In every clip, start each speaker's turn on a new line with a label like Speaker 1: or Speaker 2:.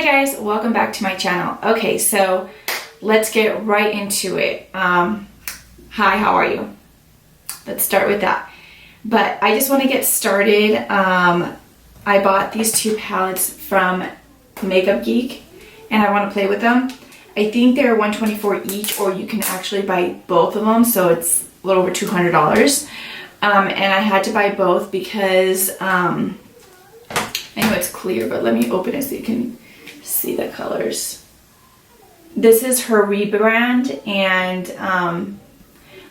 Speaker 1: Hi guys, welcome back to my channel. Okay, so let's get right into it. Hi, how are you? Let's start with that. But I just want to get started. I bought these two palettes from Makeup Geek and I want to play with them. I think they're $124 each, or you can actually buy both of them, so it's a little over $200. And I had to buy both because I know it's clear, but let me open it so you can see the colors. This is her rebrand, and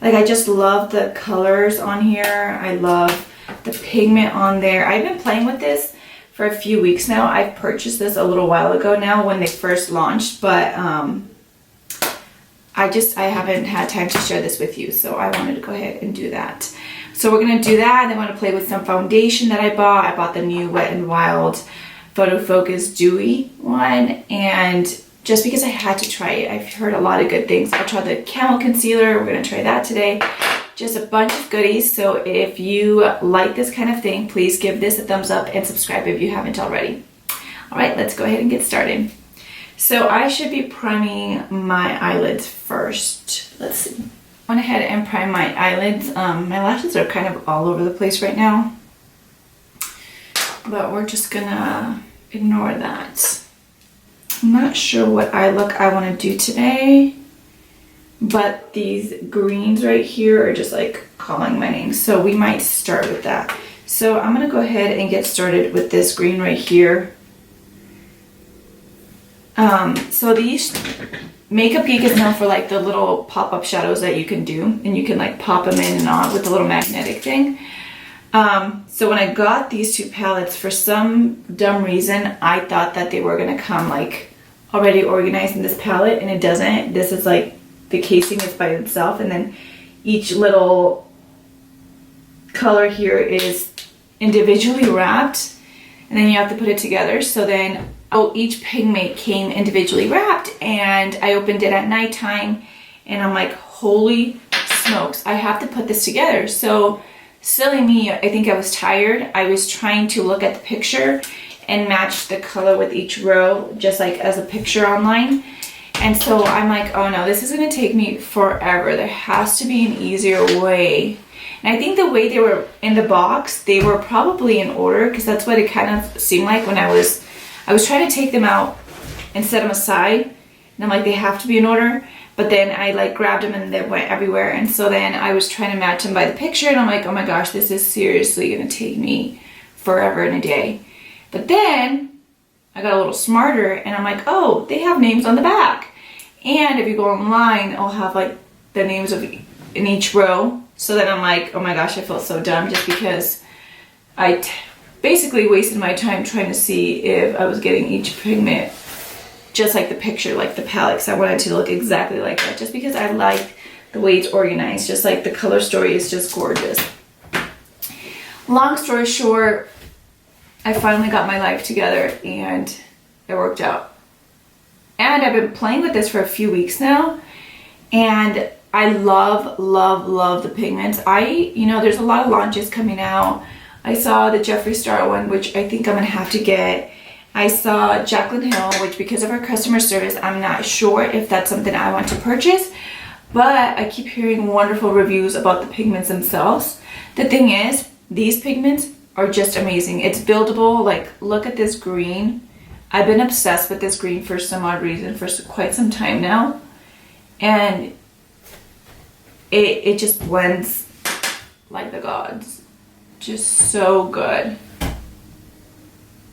Speaker 1: like, I just love the colors on here. I love the pigment on there. I've been playing with this for a few weeks now. I've purchased this a little while ago now when they first launched, but I haven't had time to share this with you, so I wanted to go ahead and do that. So we're gonna do that. I want to play with some foundation that I bought. I bought the new Wet n Wild Photo Focus Dewy one, and just because I had to try it, I've heard a lot of good things. I'll try the CAMO concealer. We're gonna try that today. Just a bunch of goodies. So if you like this kind of thing, please give this a thumbs up and subscribe if you haven't already. All right, let's go ahead and get started. So I should be priming my eyelids first. Let's see. I went ahead and primed my eyelids. My lashes are kind of all over the place right now, but we're just gonna ignore that. I'm not sure what eye look I want to do today, but these greens right here are just like calling my name, so we might start with that. So I'm gonna go ahead and get started with this green right here. So these Makeup Geek is known for like the little pop-up shadows that you can do, and you can like pop them in and on with the little magnetic thing. So when I got these two palettes, for some dumb reason, I thought that they were gonna come like already organized in this palette, and it doesn't. This is like, the casing is by itself, and then each little color here is individually wrapped, and then you have to put it together. So then, each pigment came individually wrapped, and I opened it at nighttime, and I'm like, holy smokes, I have to put this together. So silly me, I think I was tired. I was trying to look at the picture and match the color with each row, just like as a picture online. And so I'm like, oh no, this is gonna take me forever. There has to be an easier way. And I think the way they were in the box, they were probably in order, because that's what it kind of seemed like when I was trying to take them out and set them aside. And I'm like, they have to be in order. But then I like grabbed them and they went everywhere. And so then I was trying to match them by the picture, and I'm like, oh my gosh, this is seriously gonna take me forever and a day. But then I got a little smarter, and I'm like, oh, they have names on the back. And if you go online, I'll have like the names of in each row. So then I'm like, oh my gosh, I felt so dumb, just because I basically wasted my time trying to see if I was getting each pigment just like the picture, like the palette, because I wanted to look exactly like that, just because I like the way it's organized. Just like the color story is just gorgeous. Long story short, I finally got my life together and it worked out. And I've been playing with this for a few weeks now, and I love, love, love the pigments. There's a lot of launches coming out. I saw the Jeffree Star one, which I think I'm gonna have to get. I saw Jaclyn Hill, which because of her customer service, I'm not sure if that's something I want to purchase, but I keep hearing wonderful reviews about the pigments themselves. The thing is, these pigments are just amazing. It's buildable. Like, look at this green. I've been obsessed with this green for some odd reason for quite some time now, and it just blends like the gods. Just so good.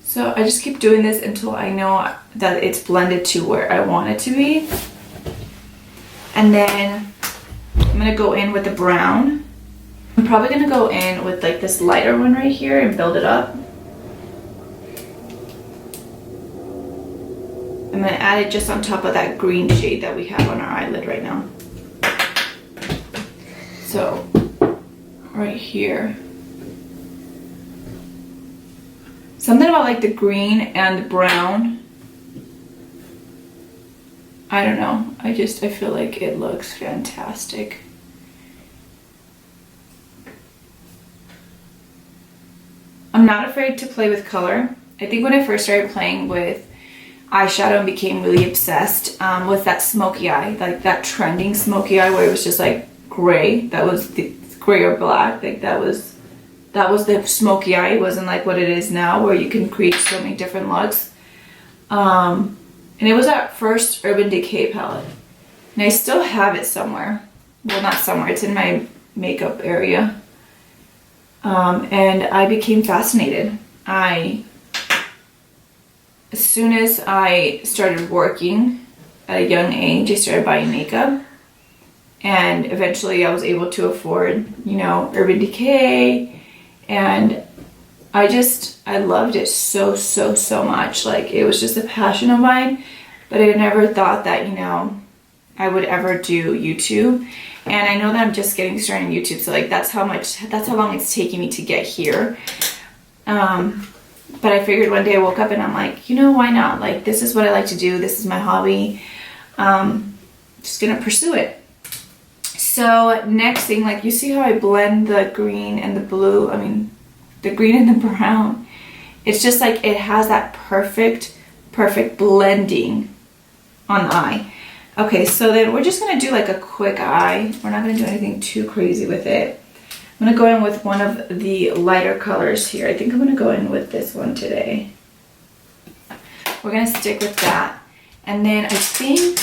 Speaker 1: So I just keep doing this until I know that it's blended to where I want it to be. And then I'm gonna go in with the brown. I'm probably gonna go in with like this lighter one right here and build it up. I'm gonna add it just on top of that green shade that we have on our eyelid right now. So right here. Something about like the green and the brown, I don't know, I feel like it looks fantastic. I'm not afraid to play with color. I think when I first started playing with eyeshadow and became really obsessed with that smoky eye, like that trending smoky eye where it was just like gray. That was the gray or black. Like that was the smoky eye. It wasn't like what it is now where you can create so many different looks. And it was that first Urban Decay palette. And I still have it somewhere. Well, not somewhere. It's in my makeup area. And I became fascinated. As soon as I started working at a young age, I started buying makeup. And eventually I was able to afford, you know, Urban Decay. And I loved it so much. Like, it was just a passion of mine. But I never thought that, you know, I would ever do YouTube. And I know that I'm just getting started on YouTube. So like, that's how long it's taking me to get here. But I figured one day I woke up and I'm like, you know, why not? Like, this is what I like to do. This is my hobby. Just gonna pursue it. So next thing, like, you see how I blend the green and the blue, I mean, the green and the brown. It's just like, it has that perfect blending on the eye. Okay, so then we're just gonna do like a quick eye. We're not gonna do anything too crazy with it. I'm gonna go in with one of the lighter colors here. I think I'm gonna go in with this one today. We're gonna stick with that. And then I think,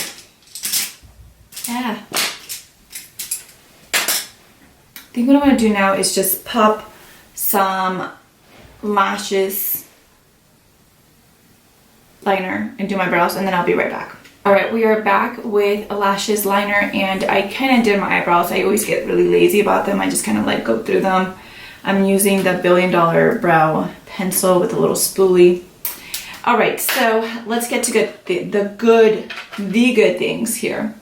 Speaker 1: I think what I'm gonna do now is just pop some lashes liner and do my brows, and then I'll be right back. All right, we are back with a lashes liner, and I kind of did my eyebrows. I always get really lazy about them. I just kind of like go through them. I'm using the $1 Billion Brow Pencil with a little spoolie. All right, so let's get to the good things here.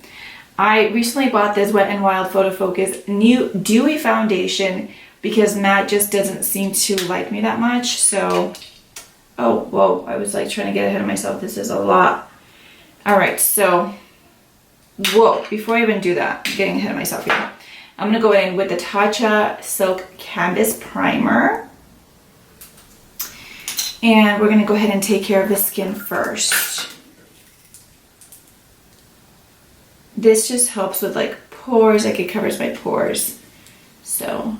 Speaker 1: I recently bought this Wet n Wild Photo Focus new dewy foundation because Matt just doesn't seem to like me that much. So, oh, whoa, I was like trying to get ahead of myself. This is a lot. All right, so, whoa, before I even do that, I'm getting ahead of myself here. I'm gonna go in with the Tatcha Silk Canvas Primer. And we're gonna go ahead and take care of the skin first. This just helps with like pores, like it covers my pores. So,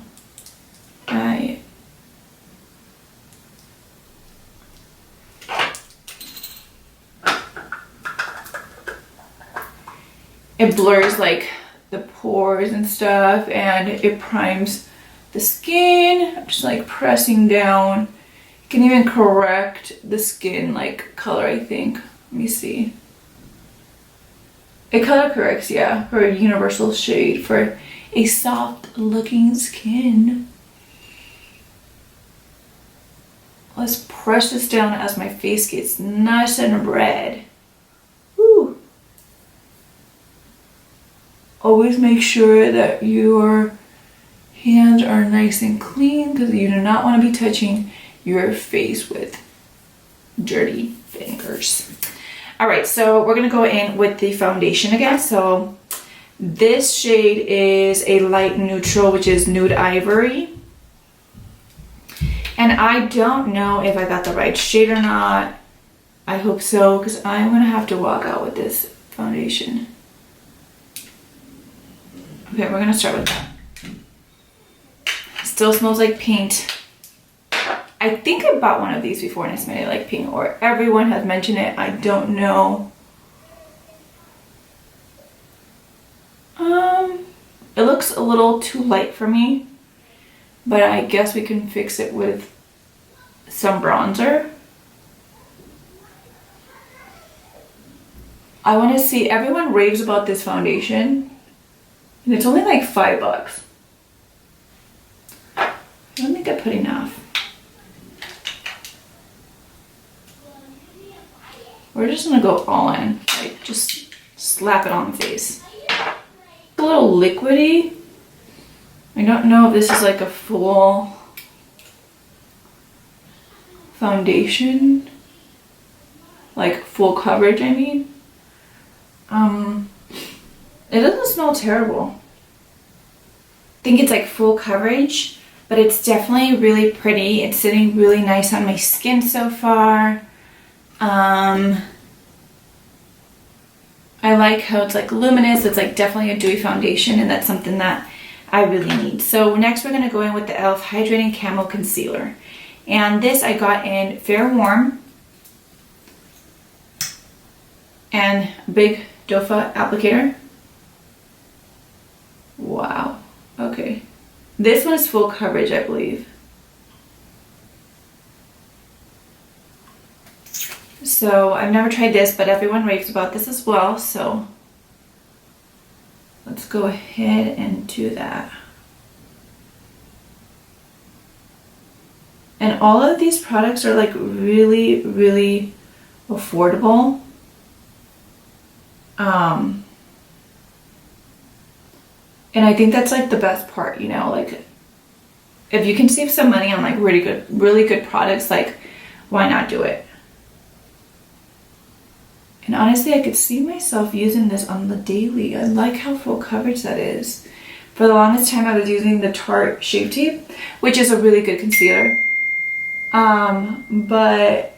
Speaker 1: it blurs like the pores and stuff, and it primes the skin. I'm just like pressing down. You can even correct the skin like color, I think. Let me see. It color corrects, yeah, for a universal shade for a soft looking skin. Let's press this down as my face gets nice and red. Woo. Always make sure that your hands are nice and clean because you do not want to be touching your face with dirty fingers. All right, so we're gonna go in with the foundation again. So this shade is a light neutral, which is Nude Ivory. And I don't know if I got the right shade or not. I hope so, because I'm gonna have to walk out with this foundation. Okay, we're gonna start with that. Still smells like paint. I think I bought one of these before and it smelled like paint, or everyone has mentioned it. I don't know. It looks a little too light for me, but I guess we can fix it with some bronzer. I want to see, everyone raves about this foundation, and it's only like $5. I don't think I put enough. We're just gonna go all in, like just slap it on the face. A little liquidy. I don't know if this is like a full foundation, like full coverage, I mean. It doesn't smell terrible. I think it's like full coverage, but it's definitely really pretty. It's sitting really nice on my skin so far. I like how it's like luminous. It's like definitely a dewy foundation, and that's something that I really need. So next we're going to go in with the E.L.F. Hydrating Camo Concealer. And this I got in Fair Warm and big dofa applicator. Wow. Okay. This one is full coverage, I believe. So I've never tried this, but everyone raves about this as well. So let's go ahead and do that. And all of these products are like really, really affordable. And I think that's like the best part, you know, like if you can save some money on like really good products, like why not do it? And honestly, I could see myself using this on the daily. I like how full coverage that is. For the longest time I was using the Tarte Shape Tape, which is a really good concealer. But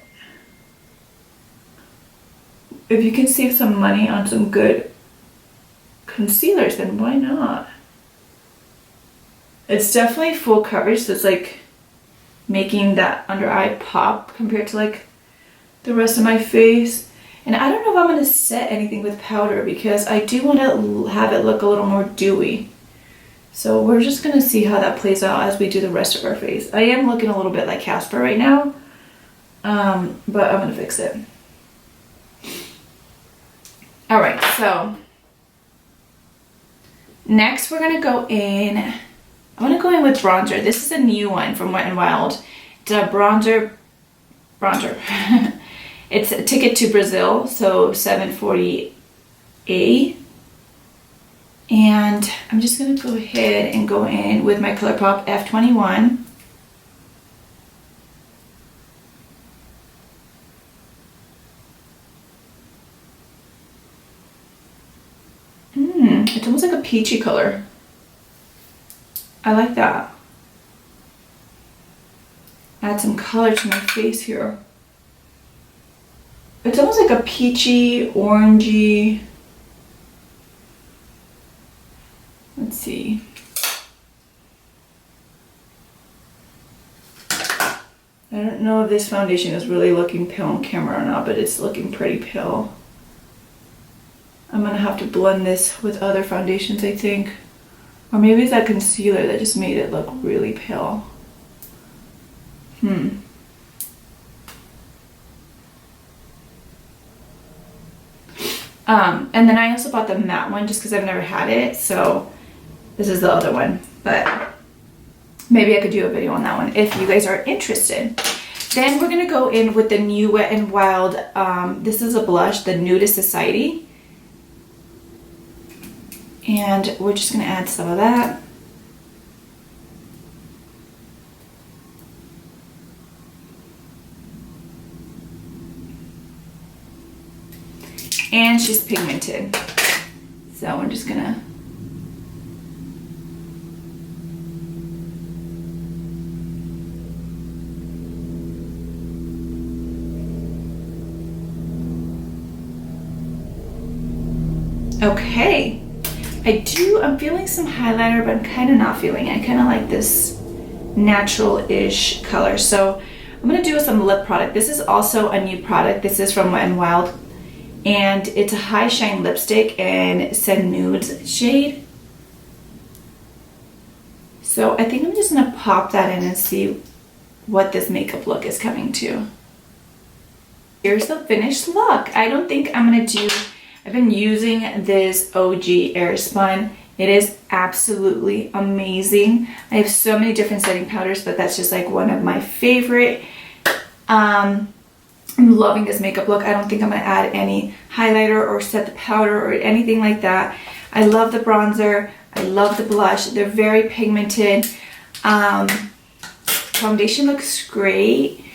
Speaker 1: if you can save some money on some good concealers, then why not? It's definitely full coverage, so it's like making that under eye pop compared to like the rest of my face. And I don't know if I'm going to set anything with powder because I do want to have it look a little more dewy. So we're just going to see how that plays out as we do the rest of our face. I am looking a little bit like Casper right now, but I'm going to fix it. Alright, so next we're going to go in, I'm going to go in with bronzer. This is a new one from Wet n Wild. It's a bronzer. It's a Ticket to Brazil, so 740A. And I'm just going to go ahead and go in with my ColourPop F21. It's almost like a peachy color. I like that. Add some color to my face here. It's almost like a peachy, orangey. Let's see. I don't know if this foundation is really looking pale on camera or not, but it's looking pretty pale. I'm gonna have to blend this with other foundations, I think. Or maybe it's that concealer that just made it look really pale. And then I also bought the matte one just because I've never had it, so this is the other one, but maybe I could do a video on that one if you guys are interested. Then we're gonna go in with the new Wet n Wild, this is a blush, the Nudist Society, and we're just gonna add some of that. And she's pigmented, so we're just gonna okay. I'm feeling some highlighter, but I'm kind of not feeling it. I kind of like this natural-ish color, so I'm gonna do some lip product. This is also a new product. This is from Wet n Wild. And it's a high shine lipstick in Send Nudes shade. So I think I'm just gonna pop that in and see what this makeup look is coming to. Here's the finished look. I don't think I'm gonna do, I've been using this OG Airspun. It is absolutely amazing. I have so many different setting powders, but that's just like one of my favorite. I'm loving this makeup look. I don't think I'm going to add any highlighter or set the powder or anything like that. I love the bronzer. I love the blush. They're very pigmented. Foundation looks great.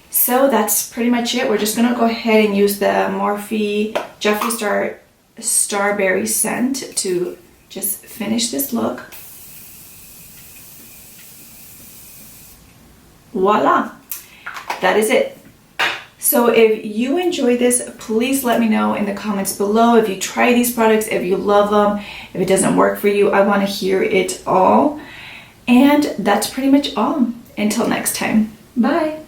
Speaker 1: So that's pretty much it. We're just going to go ahead and use the Morphe Jeffree Starberry scent to just finish this look. Voila. That is it. So if you enjoy this, please let me know in the comments below if you try these products, if you love them, if it doesn't work for you. I want to hear it all. And that's pretty much all. Until next time. Bye.